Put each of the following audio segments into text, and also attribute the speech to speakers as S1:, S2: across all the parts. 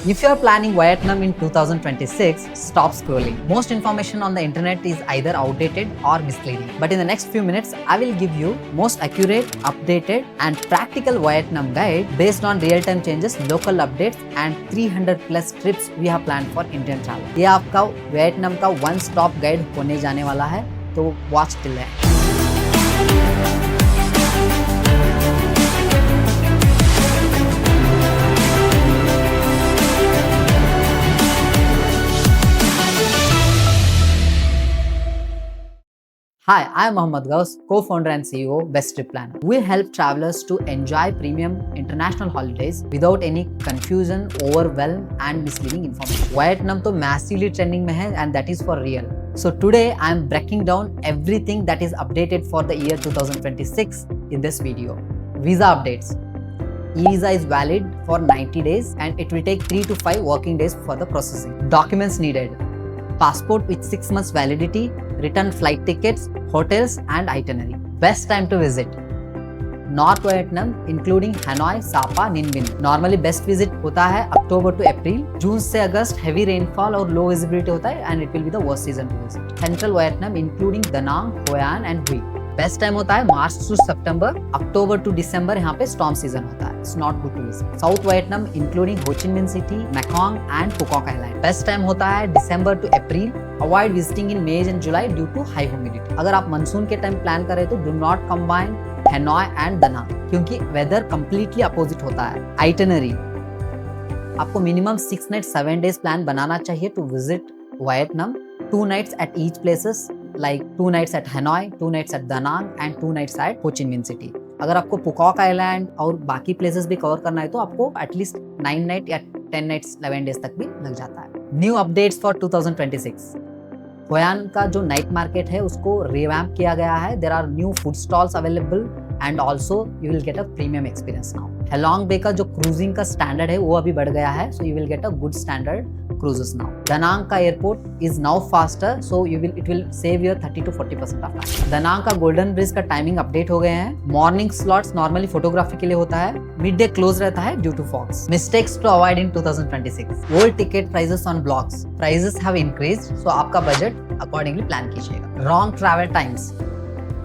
S1: If you are planning Vietnam in 2026, stop scrolling. Most information on the internet is either outdated or misleading. But in the next few minutes, I will give you most accurate, updated and practical Vietnam guide based on real-time changes, local updates and 300 plus trips we have planned for Indian travel. ये आपका Vietnam का one stop guide होने जाने वाला है, तो watch till end. Hi, I am Mohammad Ghaus, co-founder and CEO Best Trip Planner. We help travelers to enjoy premium international holidays without any confusion, overwhelm and misleading information. Vietnam तो massively trending में है and that is for real. So today I am breaking down everything that is updated for the year 2026 in this video. Visa updates. E-visa is valid for 90 days and it will take 3 to 5 working days for the processing. Documents needed. Passport with 6 months validity, return flight tickets, hotels and itinerary. Best time to visit. North Vietnam including Hanoi, Sapa, Ninh Binh. Normally best visit होता है October to April. June से अगस्त heavy rainfall और low visibility होता है and it will be the worst season to visit. Central Vietnam including Da Nang, Hoi An and Hue. Best time होता है March two September, October to दिसंबर यहाँ पे storm season होता है. It's not good to visit. South Vietnam including Ho Chi Minh City, Mekong and Phu Quoc island. Best time होता है December to April. Avoid visiting in May and July due to high humidity. अगर आप monsoon के time plan करें तो do not combine Hanoi and Da Nang क्योंकि weather completely opposite होता है. आइटिनरी. आपको मिनिमम 6 नाइट 7 डेज प्लान बनाना चाहिए to visit Vietnam. 2 nights at each places like 2 nights at Hanoi, 2 nights at Da Nang and 2 nights at Ho Chi Minh City. अगर आपको पुकॉक island और बाकी places भी कवर करना है तो आपको एटलीस्ट 9 नाइट या 10 नाइट्स 11 डेज तक भी लग जाता है. New updates for 2026. Hoi An का जो नाइट मार्केट है उसको रिवैम्प किया गया है. There are new food stalls available and also you will get a premium experience now. Halong Bay का जो क्रूजिंग का स्टैंडर्ड है वो अभी बढ़ गया है, so you will get a good standard cruises now. Da Nang का airport is now faster, so it will save your 30 to 40% of time. Da Nang का गोल्डन ब्रिज का टाइमिंग अपडेट हो गए हैं. मॉर्निंग स्लॉट्स नॉर्मली फोटोग्राफी के लिए होता है. मिड डे क्लोज रहता है due to fogs. Mistakes to avoid in 2026. Old ticket prices on blocks. Prices have increased, so आपका बजट अकॉर्डिंगली प्लान कीजिएगा. Wrong travel times.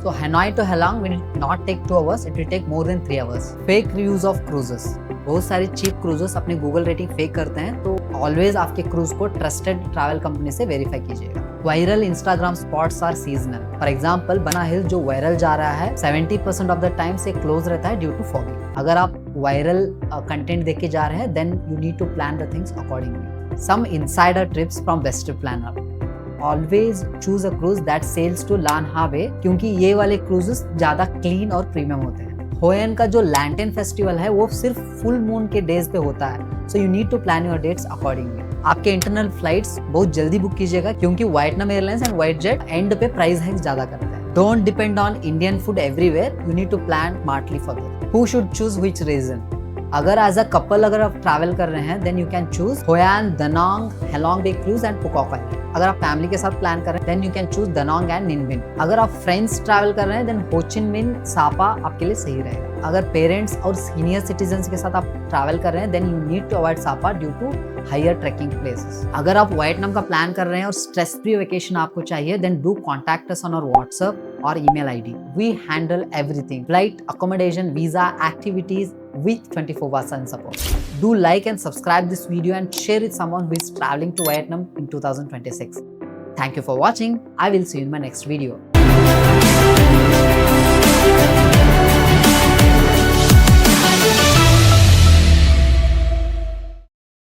S1: So Hanoi to Halong will not take 2 hours, it will take more than 3 hours. Fake reviews of cruises. बहुत सारे cheap cruises अपने Google rating fake करते हैं, तो always आपके cruise को trusted travel company से verify कीजिएगा. Viral Instagram spots are seasonal. For example Ba Na hill जो वायरल जा रहा है 70% ऑफ द टाइम से क्लोज रहता है ड्यू टू फॉगिंग. अगर आप वायरल कंटेंट देख के जा रहे हैं then you need to plan the things accordingly. Some insider trips from best trip planner. Always choose a cruise that sails to Lan Ha Bay क्योंकि ये वाले क्रूजेस ज्यादा क्लीन और प्रीमियम होते हैं. Hoi An का जो लैंटेन फेस्टिवल है वो सिर्फ फुल मून के डेज पे होता है, so you need to plan your dates accordingly. आपके इंटरनल फ्लाइट्स बहुत जल्दी बुक कीजिएगा क्योंकि Vietnam Airlines and VietJet and पे प्राइस हाइक ज्यादा करते हैं. Don't depend on Indian food everywhere, you need to plan smartly for that. Who should choose which region. अगर एज अ कपल अगर आप ट्रैवल कर रहे हैं then you can choose Hoi An, Da Nang, Halong Bay Cruise and Phuoc Island. अगर आप family के साथ प्लान कर रहे हैं then you can choose Da Nang and Ninh Binh. अगर आप फ्रेंड्स ट्रैवल कर रहे हैं then Ho Chi Minh, Sapa आपके लिए सही रहेगा. अगर पेरेंट्स और सीनियर सिटीजन्स के साथ आप ट्रैवल कर रहे हैं then you need to avoid Sapa due to higher trekking places. अगर आप वियतनाम का प्लान कर रहे हैं और स्ट्रेस फ्री वेकेशन आपको चाहिए then do contact us on our WhatsApp और email ID. We handle everything, flight, accommodation, visa, activities with 24/7 support. Do like and subscribe this video and share with someone who is traveling to Vietnam in 2026. Thank you for watching. I will see you in my next video.